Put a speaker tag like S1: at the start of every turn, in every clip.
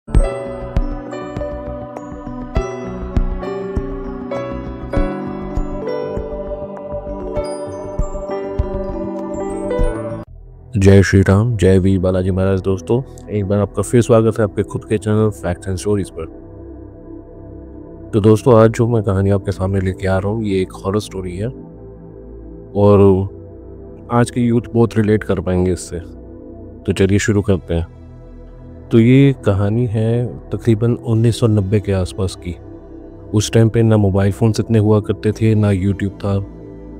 S1: जय श्री राम, जय वीर बालाजी महाराज। दोस्तों, एक बार आपका फिर स्वागत है आपके खुद के चैनल फैक्ट्स एंड स्टोरीज पर। तो दोस्तों, आज जो मैं कहानी आपके सामने लेके आ रहा हूँ ये एक हॉरर स्टोरी है और आज के यूथ बहुत रिलेट कर पाएंगे इससे। तो चलिए शुरू करते हैं। तो ये कहानी है तकरीबन 1990 के आसपास की। उस टाइम पे ना मोबाइल फ़ोन्स इतने हुआ करते थे, ना यूट्यूब था,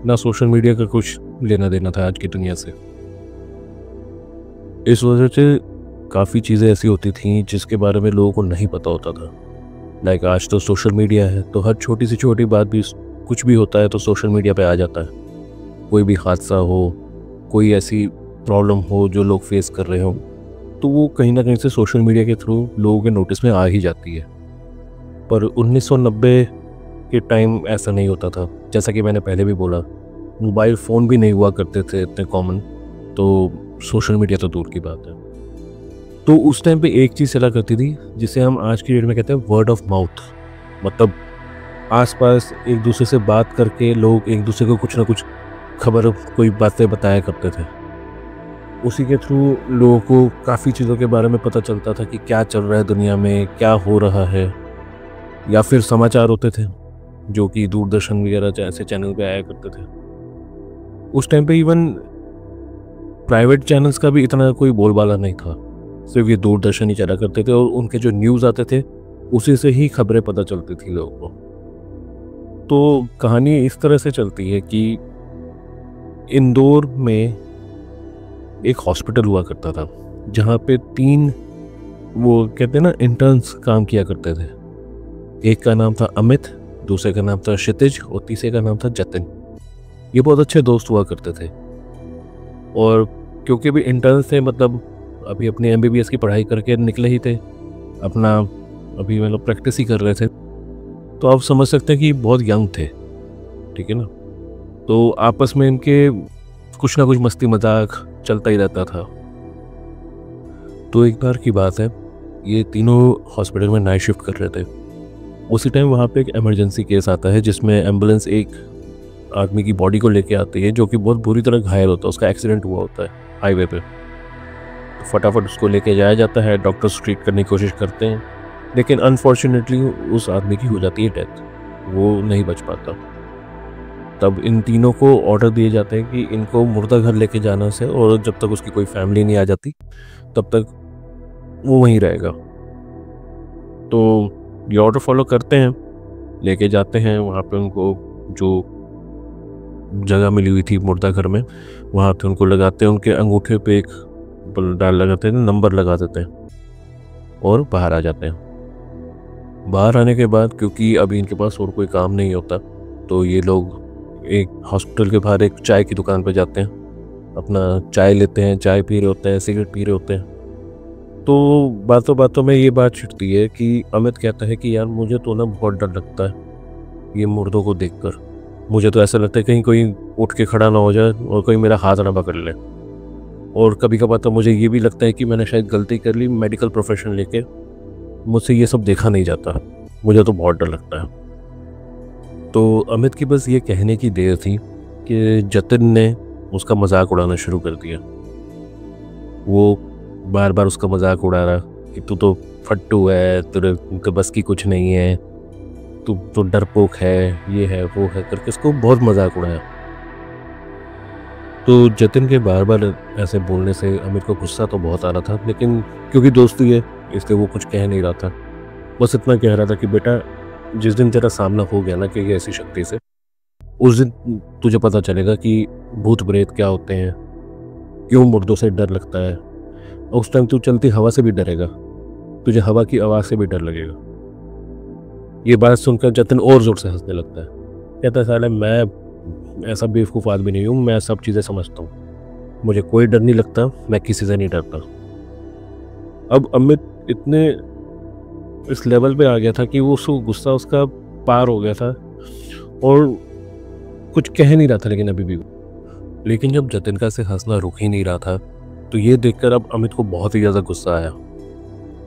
S1: ना सोशल मीडिया का कुछ लेना देना था आज की दुनिया से। इस वजह से काफ़ी चीज़ें ऐसी होती थीं जिसके बारे में लोगों को नहीं पता होता था। लाइक आज तो सोशल मीडिया है, तो हर छोटी से छोटी बात भी, कुछ भी होता है तो सोशल मीडिया पे आ जाता है। कोई भी हादसा हो, कोई ऐसी प्रॉब्लम हो जो लोग फेस कर रहे हों, तो वो कहीं ना कहीं से सोशल मीडिया के थ्रू लोगों के नोटिस में आ ही जाती है। पर 1990 के टाइम ऐसा नहीं होता था। जैसा कि मैंने पहले भी बोला, मोबाइल फ़ोन भी नहीं हुआ करते थे इतने कॉमन, तो सोशल मीडिया तो दूर की बात है। तो उस टाइम पे एक चीज़ चला करती थी जिसे हम आज की डेट में कहते हैं वर्ड ऑफ माउथ। मतलब आसपास एक दूसरे से बात करके लोग एक दूसरे को कुछ ना कुछ खबर, कोई बातें बताया करते थे। उसी के थ्रू लोगों को काफ़ी चीज़ों के बारे में पता चलता था कि क्या चल रहा है दुनिया में, क्या हो रहा है। या फिर समाचार होते थे जो कि दूरदर्शन वगैरह ऐसे चैनल पे आया करते थे। उस टाइम पे इवन प्राइवेट चैनल्स का भी इतना कोई बोलबाला नहीं था, सिर्फ ये दूरदर्शन ही चला करते थे और उनके जो न्यूज़ आते थे उसी से ही खबरें पता चलती थी लोगों को। तो कहानी इस तरह से चलती है कि इंदौर में एक हॉस्पिटल हुआ करता था जहाँ पे 3 वो कहते हैं ना इंटर्न्स काम किया करते थे। एक का नाम था अमित, दूसरे का नाम था क्षितिज और तीसरे का नाम था जतिन। ये बहुत अच्छे दोस्त हुआ करते थे और क्योंकि भी इंटर्न्स थे, मतलब अभी अपनी MBBS की पढ़ाई करके निकले ही थे, अपना अभी मतलब प्रैक्टिस ही कर रहे थे, तो आप समझ सकते हैं कि बहुत यंग थे, ठीक है ना। तो आपस में इनके कुछ ना कुछ मस्ती मजाक चलता ही रहता था। तो एक बार की बात है, ये तीनों हॉस्पिटल में नाइट शिफ्ट कर रहे थे। उसी टाइम वहाँ पे एक इमरजेंसी केस आता है जिसमें एम्बुलेंस एक आदमी की बॉडी को लेके आती है जो कि बहुत बुरी तरह घायल होता है, उसका एक्सीडेंट हुआ होता है हाईवे पे। तो फटाफट उसको लेके जाया जाता है, डॉक्टर्स ट्रीट करने की कोशिश करते हैं, लेकिन अनफॉर्चुनेटली उस आदमी की हो जाती है डेथ, वो नहीं बच पाता। तब इन तीनों को ऑर्डर दिए जाते हैं कि इनको मुर्दा घर लेके जाना से, और जब तक उसकी कोई फैमिली नहीं आ जाती तब तक वो वहीं रहेगा। तो ये ऑर्डर फॉलो करते हैं, लेके जाते हैं वहाँ पे। उनको जो जगह मिली हुई थी मुर्दा घर में, वहाँ पे उनको लगाते हैं, उनके अंगूठे पे एक डाल लगाते हैं, नंबर लगा देते हैं और बाहर आ जाते हैं। बाहर आने के बाद क्योंकि अभी इनके पास और कोई काम नहीं होता, तो ये लोग एक हॉस्पिटल के बाहर एक चाय की दुकान पर जाते हैं, अपना चाय लेते हैं, चाय पी रहे होते हैं, सिगरेट पी रहे होते हैं। तो बातों बातों में ये बात छिड़ती है कि अमित कहता है कि यार मुझे तो ना बहुत डर लगता है ये मुर्दों को देखकर। मुझे तो ऐसा लगता है कहीं कोई उठ के खड़ा ना हो जाए और कोई मेरा हाथ ना पकड़ ले। और कभी कभार तो मुझे ये भी लगता है कि मैंने शायद गलती कर ली, मेडिकल प्रोफेशन लेके मुझसे ये सब देखा नहीं जाता, मुझे तो बहुत डर लगता है। तो अमित की बस ये कहने की देर थी कि जतिन ने उसका मजाक उड़ाना शुरू कर दिया। वो बार बार उसका मजाक उड़ा रहा कि तू तो फट्टू है, तेरे बस की कुछ नहीं है, तू तो डरपोक है, ये है वो है करके उसको बहुत मजाक उड़ाया। तो जतिन के बार बार ऐसे बोलने से अमित को गुस्सा तो बहुत आ रहा था, लेकिन क्योंकि दोस्ती है इसलिए वो कुछ कह नहीं रहा था। बस इतना कह रहा था कि बेटा, जिस दिन तेरा सामना हो गया ना कि ये ऐसी शक्ति से, उस दिन तुझे पता चलेगा कि भूत प्रेत क्या होते हैं, क्यों मुर्दों से डर लगता है। और उस टाइम तू चलती हवा से भी डरेगा, तुझे हवा की आवाज़ से भी डर लगेगा। ये बात सुनकर जतिन और ज़ोर से हंसने लगता है। कहता है साले, मैं ऐसा बेवकूफ़ आदमी नहीं हूँ, मैं सब चीज़ें समझता हूँ, मुझे कोई डर नहीं लगता, मैं किसी से नहीं डरता। अब अमित इतने इस लेवल पे आ गया था कि वो उसको गुस्सा उसका पार हो गया था और कुछ कह नहीं रहा था, लेकिन अभी भी। लेकिन जब जतिन का से हंसना रुक ही नहीं रहा था, तो ये देखकर अब अमित को बहुत ही ज़्यादा गुस्सा आया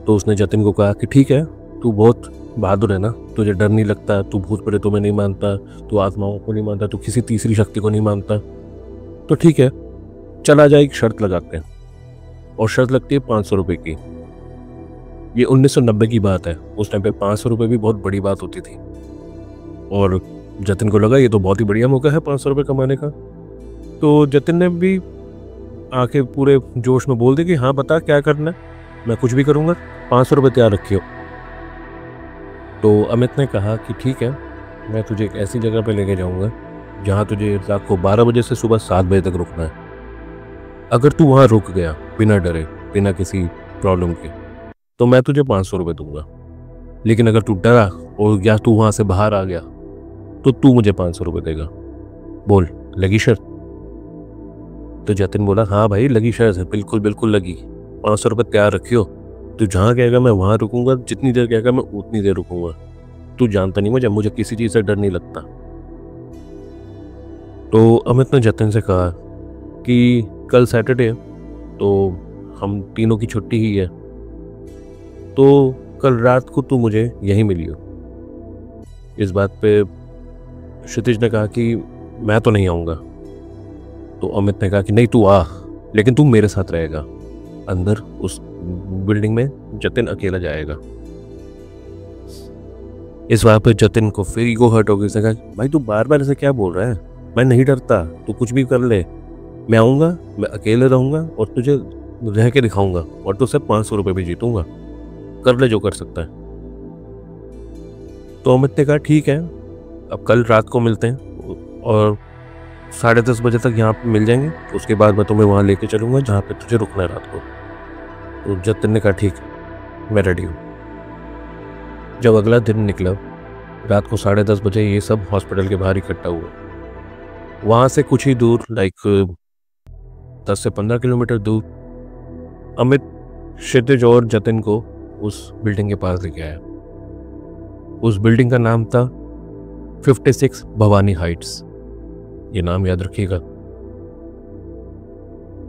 S1: तो उसने जतिन को कहा कि ठीक है, तू बहुत बहादुर है ना, तुझे डर नहीं लगता, तू भूत प्रेतों में नहीं मानता, तू आत्माओं को नहीं मानता, तू किसी तीसरी शक्ति को नहीं मानता, तो ठीक है, चला जाए, एक शर्त लगाते हैं। और शर्त लगती है 500 रुपये की। ये 1990 की बात है। उस टाइम पे 500 रुपये भी बहुत बड़ी बात होती थी। और जतिन को लगा ये तो बहुत ही बढ़िया मौका है 500 रुपये कमाने का। तो जतिन ने भी आके पूरे जोश में बोल दी कि हाँ बता क्या करना है, मैं कुछ भी करूँगा, 500 रुपये तैयार रखियो। तो अमित ने कहा कि ठीक है, मैं तुझे एक ऐसी जगह पे लेके जाऊँगा जहाँ तुझे रात को 12 बजे से सुबह 7 बजे तक रुकना है। अगर तू वहाँ रुक गया बिना डरे, बिना किसी प्रॉब्लम के, तो मैं तुझे 500 रुपये दूंगा। लेकिन अगर तू डरा और या तू वहाँ से बाहर आ गया तो तू मुझे 500 रुपये देगा। बोल, लगी शर्त? तो जतिन बोला हाँ भाई लगी शर्त है, बिल्कुल बिल्कुल लगी, 500 रुपये तैयार रखियो। तू जहाँ कहेगा मैं वहाँ रुकूंगा, जितनी देर कहेगा मैं उतनी देर रुकूंगा। तू जानता नहीं मुझे किसी चीज़ से डर नहीं लगता। तो अमित ने जतिन से कहा कि कल सैटरडे, तो हम तीनों की छुट्टी ही है, तो कल रात को तू मुझे यहीं मिलियो। इस बात पे क्षितिज ने कहा कि मैं तो नहीं आऊँगा। तो अमित ने कहा कि नहीं तू आ, लेकिन तू मेरे साथ रहेगा। अंदर उस बिल्डिंग में जतिन अकेला जाएगा। इस बात पे जतिन को फिर ईगो हर्ट हो गई। उसने कहा भाई तू बार बार ऐसे क्या बोल रहा है, मैं नहीं डरता, तू कुछ भी कर ले, मैं आऊँगा, मैं अकेले रहूँगा और तुझे रह के दिखाऊंगा और तुझसे 500 रुपये भी जीतूंगा, कर ले जो कर सकता है। तो अमित ने कहा ठीक है, अब कल रात को मिलते हैं और 10:30 बजे तक यहाँ पे मिल जाएंगे। उसके बाद मैं तुम्हें वहाँ लेके चलूँगा जहाँ पे तुझे रुकना है रात को। तो जतिन ने कहा ठीक है, मैं रेडी हूँ। जब अगला दिन निकला, रात को 10:30 बजे ये सब हॉस्पिटल के बाहर इकट्ठा हुआ। वहाँ से कुछ ही दूर, लाइक 10 से 15 किलोमीटर दूर, अमित क्षितिज और जतिन को उस बिल्डिंग के पास लेके आया। उस बिल्डिंग का नाम था 56 भवानी हाइट्स। ये नाम याद रखिएगा।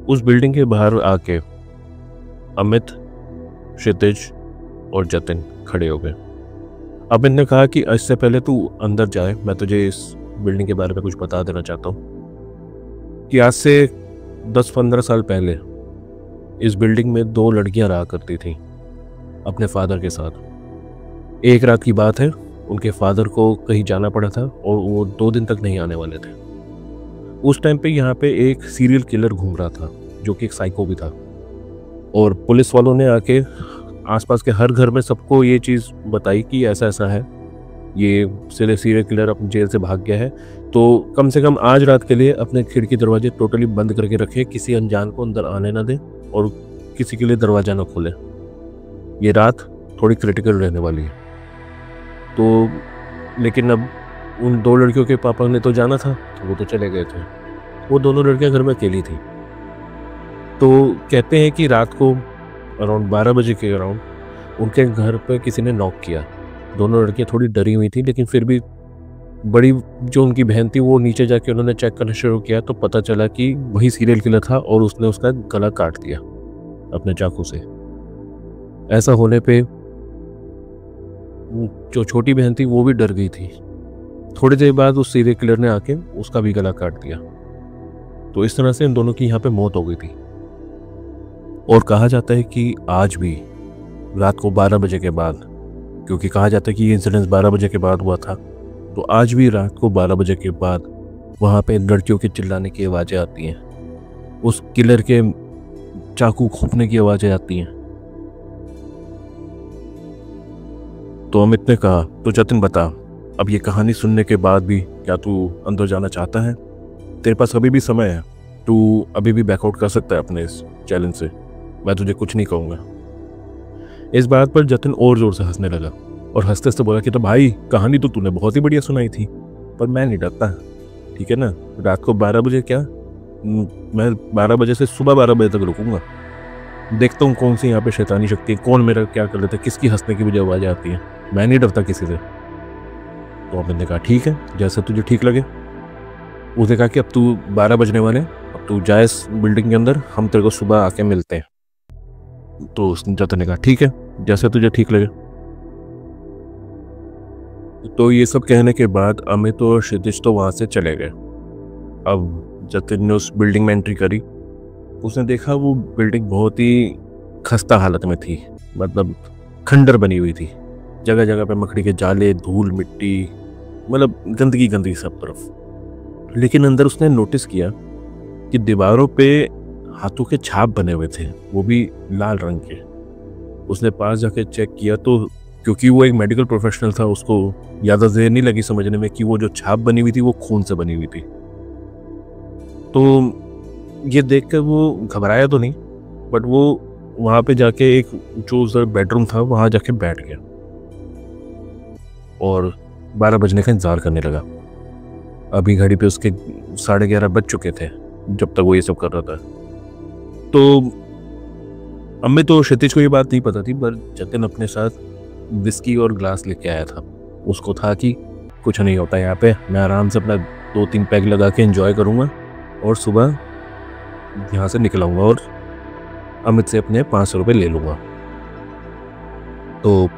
S1: उस बिल्डिंग के बाहर आके अमित, क्षितिज और जतिन खड़े हो गए। अमित ने कहा कि इससे पहले तू अंदर जाए, मैं तुझे इस बिल्डिंग के बारे में कुछ बता देना चाहता हूँ कि आज से 10-15 साल पहले इस बिल्डिंग में 2 लड़कियां रहा करती थीं अपने फादर के साथ। एक रात की बात है, उनके फादर को कहीं जाना पड़ा था और वो 2 दिन तक नहीं आने वाले थे। उस टाइम पे यहाँ पे एक सीरियल किलर घूम रहा था जो कि एक साइको भी था। और पुलिस वालों ने आके आसपास के हर घर में सबको ये चीज़ बताई कि ऐसा ऐसा है, ये सीरियल किलर अपनी जेल से भाग गया है, तो कम से कम आज रात के लिए अपने खिड़की दरवाजे टोटली बंद करके रखे, किसी अनजान को अंदर आने ना दें और किसी के लिए दरवाज़ा ना खोलें। ये रात थोड़ी क्रिटिकल रहने वाली है। तो लेकिन अब उन 2 लड़कियों के पापा ने तो जाना था, तो वो तो चले गए थे। वो दोनों लड़कियां घर में अकेली थी। तो कहते हैं कि रात को अराउंड 12 बजे के अराउंड उनके घर पर किसी ने नॉक किया। दोनों लड़कियां थोड़ी डरी हुई थी, लेकिन फिर भी बड़ी जो उनकी बहन थी वो नीचे जाके उन्होंने चेक करना शुरू किया, तो पता चला कि वही सीरियल किलर था और उसने उसका गला काट दिया अपने चाकू से। ऐसा होने पे जो छोटी बहन थी वो भी डर गई थी। थोड़ी देर बाद उस सीरियल किलर ने आके उसका भी गला काट दिया। तो इस तरह से इन दोनों की यहाँ पे मौत हो गई थी। और कहा जाता है कि आज भी रात को 12 बजे के बाद, क्योंकि कहा जाता है कि ये इंसिडेंस 12 बजे के बाद हुआ था, तो आज भी रात को 12 बजे के बाद वहाँ पे लड़कियों के चिल्लाने की आवाज़ें आती हैं, उस किलर के चाकू खोपने की आवाज़ें आती हैं। तो अमित ने कहा तो जतिन बता, अब ये कहानी सुनने के बाद भी क्या तू अंदर जाना चाहता है? तेरे पास अभी भी समय है, तू अभी भी बैकआउट कर सकता है अपने इस चैलेंज से, मैं तुझे कुछ नहीं कहूँगा। इस बात पर जतिन और ज़ोर से हंसने लगा और हंसते हंसते बोला कि तो भाई कहानी तो तूने बहुत ही बढ़िया सुनाई थी, पर मैं नहीं डरता, ठीक है ना। रात को 12 बजे क्या, मैं 12 बजे से सुबह 12 बजे तक रुकूंगा, देखता हूँ कौन सी यहाँ पे शैतानी शक्ति है, कौन मेरा क्या कर लेता है, किसकी हंसने की वजह आवाज़ें आती हैं, मैं नहीं डरता किसी से। तो अमित ने कहा ठीक है, जैसे तुझे ठीक लगे। उसने कहा कि अब तू 12 बजने वाले, अब तू जाए इस बिल्डिंग के अंदर, हम तेरे को सुबह आके मिलते हैं। तो जतिन ने कहा ठीक है। जैसे तुझे ठीक लगे। तो ये सब कहने के बाद अमित और क्षितिज तो वहाँ से चले गए। अब जतिन ने उस बिल्डिंग में एंट्री करी। उसने देखा वो बिल्डिंग बहुत ही खस्ता हालत में थी, मतलब खंडर बनी हुई थी। जगह जगह पे मकड़ी के जाले, धूल मिट्टी, मतलब गंदगी गंदगी सब तरफ। लेकिन अंदर उसने नोटिस किया कि दीवारों पे हाथों के छाप बने हुए थे, वो भी लाल रंग के। उसने पास जाके चेक किया तो क्योंकि वो एक मेडिकल प्रोफेशनल था, उसको ज़्यादा देर नहीं लगी समझने में कि वो जो छाप बनी हुई थी वो खून से बनी हुई थी। तो ये देखकर वो घबराया तो नहीं, बट वो वहाँ पे जाके एक जो उधर बेडरूम था वहाँ जाके बैठ गया और 12 बजने का इंतज़ार करने लगा। अभी घड़ी पे उसके 11:30 बज चुके थे जब तक वो ये सब कर रहा था। तो अम्मी तो क्षितिज को ये बात नहीं पता थी, पर जतिन अपने साथ विस्की और ग्लास लेके आया था। उसको था कि कुछ नहीं होता यहाँ पे, मैं आराम से अपना 2-3 पैग लगा के एंजॉय करूँगा और सुबह यहाँ से निकल आऊँगा और अमित से अपने 500 रुपये ले लूँगा। तो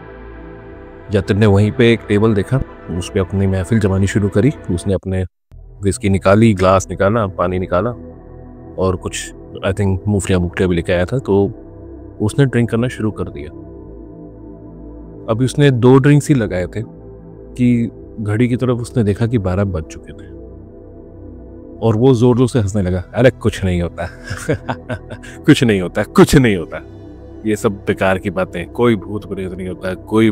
S1: जतिन ने वहीं पे एक टेबल देखा, उस पर अपनी महफिल जमानी शुरू करी। उसने अपने विस्की निकाली, ग्लास निकाला, पानी निकाला और कुछ आई थिंक मूंगफलियाँ भी लेके आया था। तो उसने ड्रिंक करना शुरू कर दिया। अभी उसने 2 ड्रिंक्स ही लगाए थे कि घड़ी की तरफ उसने देखा कि 12 बज चुके थे और वो जोर जोर से हंसने लगा। अरे कुछ नहीं होता कुछ नहीं होता, कुछ नहीं होता, ये सब बेकार की बातें, कोई भूत प्रेत नहीं होता, कोई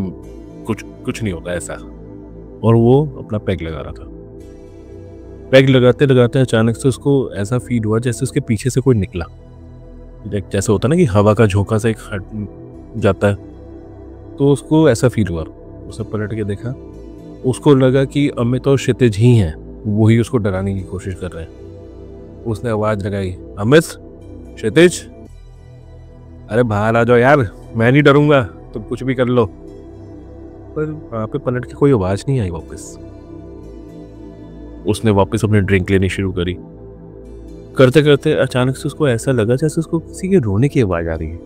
S1: कुछ नहीं होता ऐसा। और वो अपना पैग लगा रहा था। पैग लगाते लगाते अचानक से उसको ऐसा फील हुआ जैसे उसके पीछे से कोई निकला। जैसे होता ना कि हवा का झोंका से एक हट जाता है, तो उसको ऐसा फील हुआ। उसने पलट के देखा, उसको लगा कि अमित और क्षितिज ही हैं, वही उसको डराने की कोशिश कर रहे हैं। उसने आवाज़ लगाई, अमित, क्षितिज, अरे बाहर आ जाओ यार, मैं नहीं डरूंगा, तुम कुछ भी कर लो। पर वहाँ पे पलट के कोई आवाज़ नहीं आई वापस। उसने वापस अपनी ड्रिंक लेनी शुरू करी। करते करते अचानक से उसको ऐसा लगा जैसे उसको किसी के रोने की आवाज़ आ रही है।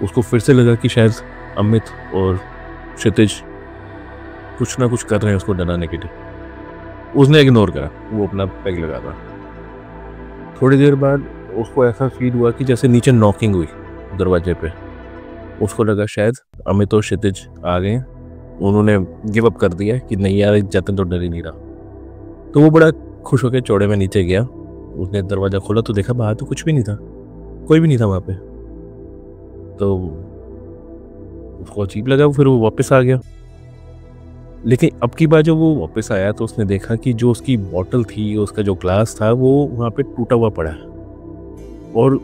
S1: उसको फिर से लगा कि शायद अमित और क्षितिज कुछ ना कुछ कर रहे हैं उसको डराने के लिए। उसने इग्नोर करा, वो अपना पैग लगा था। थोड़ी देर बाद उसको ऐसा फील हुआ कि जैसे नीचे नॉकिंग हुई दरवाजे पे। उसको लगा शायद अमित और क्षितिज आ गए, उन्होंने गिव अप कर दिया कि नहीं यार, जतिन तो डर ही नहीं रहा। तो वो बड़ा खुश होकर चौड़े में नीचे गया। उसने दरवाज़ा खोला तो देखा बाहर तो कुछ भी नहीं था, कोई भी नहीं था वहाँ पे। तो उसको अजीब लगा, फिर वो वापस आ गया। लेकिन अब की बार जब वो वापस आया तो उसने देखा कि जो उसकी बॉटल थी, उसका जो ग्लास था, वो वहाँ पे टूटा हुआ पड़ा है और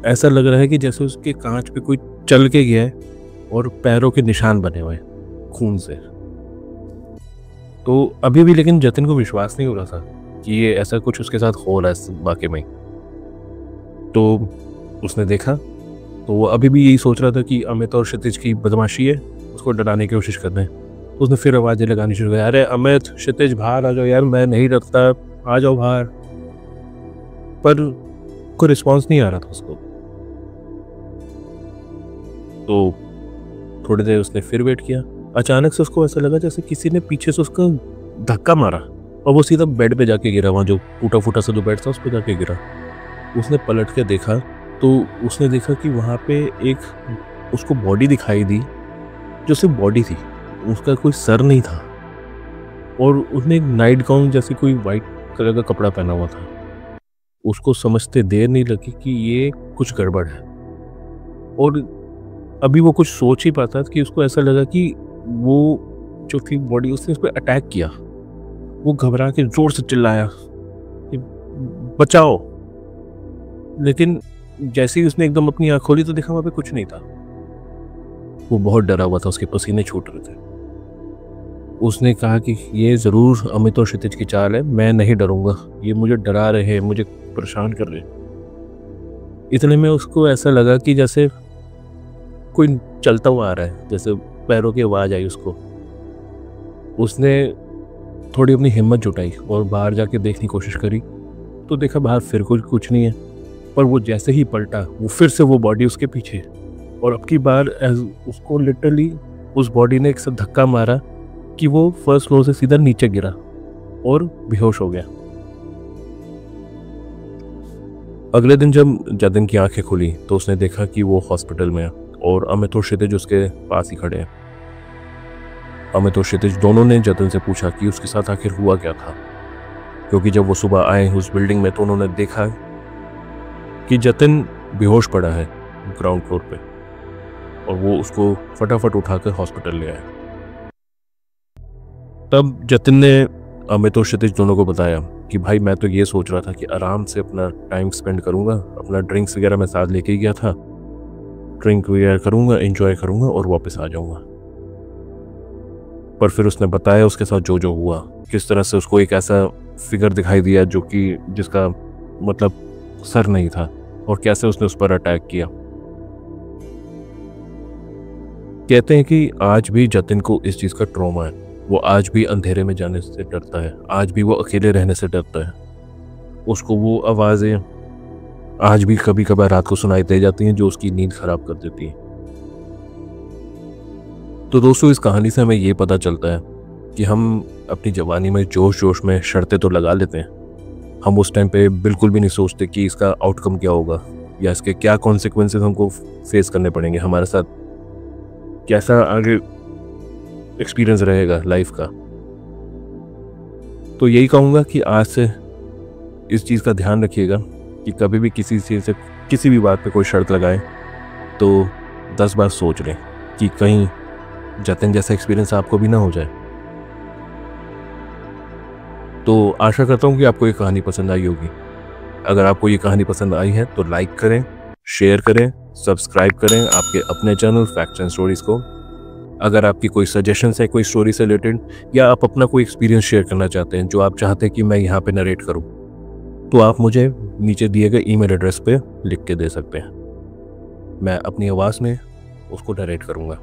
S1: ऐसा लग रहा है कि जैसे उसके कांच पे कोई चल के गया है और पैरों के निशान बने हुए हैं खून से। तो अभी भी लेकिन जतिन को विश्वास नहीं हो रहा था कि ये ऐसा कुछ उसके साथ हो रहा है वाकई में। तो उसने देखा तो वो अभी भी यही सोच रहा था कि अमित और क्षितिज की बदमाशी है, उसको डराने की कोशिश कर रहे हैं। तो उसने फिर आवाज़ें लगानी शुरू की, अरे अमित, क्षितिज, बाहर आ जाओ यार, मैं नहीं डरता, आ जाओ बाहर। पर कोई रिस्पॉन्स नहीं आ रहा था उसको। तो थोड़ी देर उसने फिर वेट किया। अचानक से उसको ऐसा लगा जैसे किसी ने पीछे से उसका धक्का मारा और वो सीधा बेड पे जाके गिरा। वहाँ जो टूटा फूटा सा जो बेड था उस पर जाके गिरा। उसने पलट के देखा तो उसने देखा कि वहाँ पे एक उसको बॉडी दिखाई दी, जो सिर्फ बॉडी थी, उसका कोई सर नहीं था और उसने एक नाइट गाउन जैसी कोई वाइट कलर का कपड़ा पहना हुआ था। उसको समझते देर नहीं लगी कि ये कुछ गड़बड़ है और अभी वो कुछ सोच ही पाता कि उसको ऐसा लगा कि वो जो थी बॉडी, उसने उस पर अटैक किया। वो घबरा के जोर से चिल्लाया कि बचाओ, लेकिन जैसे ही उसने एकदम अपनी आँख खोली तो देखा वहाँ पे कुछ नहीं था। वो बहुत डरा हुआ था, उसके पसीने छूट रहे थे। उसने कहा कि ये ज़रूर अमित और क्षितिज की चाल है, मैं नहीं डरूंगा, ये मुझे डरा रहे हैं, मुझे परेशान कर रहे हैं। इतने में उसको ऐसा लगा कि जैसे कोई चलता हुआ आ रहा है, जैसे पैरों की आवाज़ आई उसको। उसने थोड़ी अपनी हिम्मत जुटाई और बाहर जाके देखने की कोशिश करी तो देखा बाहर फिर कुछ नहीं है। पर वो जैसे ही पलटा, वो फिर से वो बॉडी उसके पीछे और अब की बार उसको लिटरली उस बॉडी ने एक साथ धक्का मारा कि वो फर्स्ट फ्लोर से सीधा नीचे गिरा और बेहोश हो गया। अगले दिन जब जतिन की आंखें खुली तो उसने देखा कि वो हॉस्पिटल में है और अमित और क्षितिज उसके पास ही खड़े हैं। अमित और क्षितिज दोनों ने जतिन से पूछा कि उसके साथ आखिर हुआ क्या था, क्योंकि जब वो सुबह आए उस बिल्डिंग में तो उन्होंने देखा कि जतिन बेहोश पड़ा है ग्राउंड फ्लोर पे और वो उसको फटाफट उठाकर हॉस्पिटल ले आए। तब जतिन ने अमित और क्षितिज दोनों को बताया कि भाई मैं तो ये सोच रहा था कि आराम से अपना टाइम स्पेंड करूंगा, अपना ड्रिंक्स वगैरह मैं साथ लेके ही गया था, ड्रिंक वगैरह करूंगा, एंजॉय करूंगा और वापस आ जाऊंगा। पर फिर उसने बताया उसके साथ जो जो हुआ, किस तरह से उसको एक ऐसा फिगर दिखाई दिया जो कि जिसका मतलब सर नहीं था और कैसे उसने उस पर अटैक किया। कहते हैं कि आज भी जतिन को इस चीज़ का ट्रॉमा है। वो आज भी अंधेरे में जाने से डरता है, आज भी वो अकेले रहने से डरता है। उसको वो आवाज़ें आज भी कभी कभार रात को सुनाई दे जाती हैं जो उसकी नींद खराब कर देती हैं। तो दोस्तों, इस कहानी से हमें ये पता चलता है कि हम अपनी जवानी में जोश जोश में शर्तें तो लगा लेते हैं, हम उस टाइम पे बिल्कुल भी नहीं सोचते कि इसका आउटकम क्या होगा या इसके क्या कॉन्सिक्वेंसेस हमको फेस करने पड़ेंगे, हमारे साथ कैसा आगे एक्सपीरियंस रहेगा लाइफ का। तो यही कहूँगा कि आज से इस चीज़ का ध्यान रखिएगा कि कभी भी किसी चीज़ से किसी भी बात पे कोई शर्त लगाएं तो 10 बार सोच लें कि कहीं जतिन जैसा एक्सपीरियंस आपको भी ना हो जाए। तो आशा करता हूँ कि आपको ये कहानी पसंद आई होगी। अगर आपको ये कहानी पसंद आई है तो लाइक करें, शेयर करें, सब्सक्राइब करें आपके अपने चैनल फैक्ट्स एंड स्टोरीज को। अगर आपकी कोई सजेशंस है कोई स्टोरी से रिलेटेड या आप अपना कोई एक्सपीरियंस शेयर करना चाहते हैं जो आप चाहते हैं कि मैं यहाँ पे नरेट करूँ, तो आप मुझे नीचे दिए गए ईमेल एड्रेस पे लिख के दे सकते हैं। मैं अपनी आवाज़ में उसको नरेट करूँगा।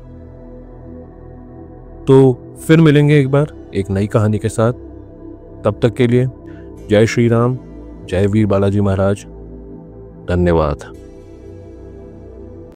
S1: तो फिर मिलेंगे एक बार एक नई कहानी के साथ। तब तक के लिए जय श्री राम, जय वीर बालाजी महाराज। धन्यवाद।